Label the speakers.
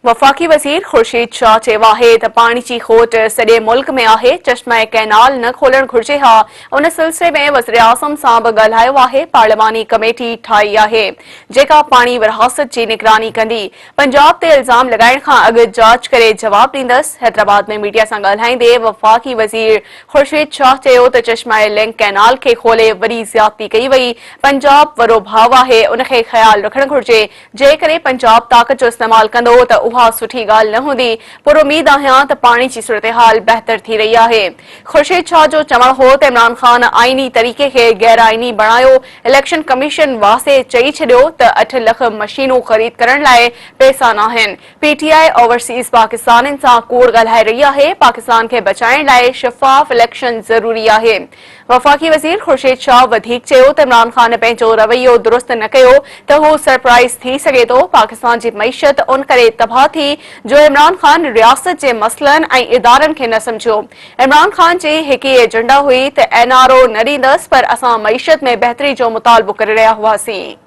Speaker 1: वफ़ाक़ी वज़ीर ख़ुर्शीद शाह चयो आहे त पाणी जी खोट सॼे मुल्क में आहे। चश्मा कैनाल न खोलण घुर्जे हा। उन सिलसिले में वज़ीर आज़म सां बि ॻाल्हायो आहे। पार्लिमानी कमेटी ठाही आहे जेका पाणी विरासत जी निगरानी कंदी। पंजाब ते इल्ज़ाम लॻाइण खां अॻु जांच करे जवाब ॾींदसि। हैदराबाद में मीडिया सां ॻाल्हाईंदे वफ़ाक़ी वज़ीर ख़ुर्शीद शाह चयो त चश्मा लिंक कैनाल खे खोले वॾी ज़्यादती कई वई। पंजाब वॾो भाउ आहे, उनखे ख़्याल रखणु घुर्जे। जेकॾहिं पंजाब ताक़त जो इस्तेमाल कंदो त उहा सुठी ॻाल्हि न हूंदी। पर उमीद आहियां त पाणी जी सूरत-हाल बहितर थी रही आहे। ख़ुर्शीद शाह जो चवणु हो त इमरान ख़ान आईनी तरीक़े खे गैर आईनी बणायो। इलेक्शन कमीशन वासे चई छॾियो त 8 लख मशीनूं ख़रीद करण लाइ पैसा न आहिनि। पीटीआई ओवरसीज़ पाकिस्तानियुनि सां कूड़ ॻाल्हाए रही आहे। पाकिस्तान खे बचाइण लाइ शफ़ाफ़ इलेक्शन ज़रूरी आहे। वफ़ाक़ी वज़ीर ख़ुर्शीद शाह वधीक चयो त इमरान ख़ान पंहिंजो रवैयो दुरुस्त न कयो त हू सरप्राइज़ थी सघे थो। पाकिस्तान जी मईशत उन करे तबाह थी जो इमरान ख़ान रियासत जे मसइलनि ऐं इदारनि खे न सम्झियो। इमरान ख़ान जी हिकु एजेंडा हुई त NRO न ॾींदसि, पर असां मईशत में बहितरी जो मुतालबो करे रहिया हुआसीं।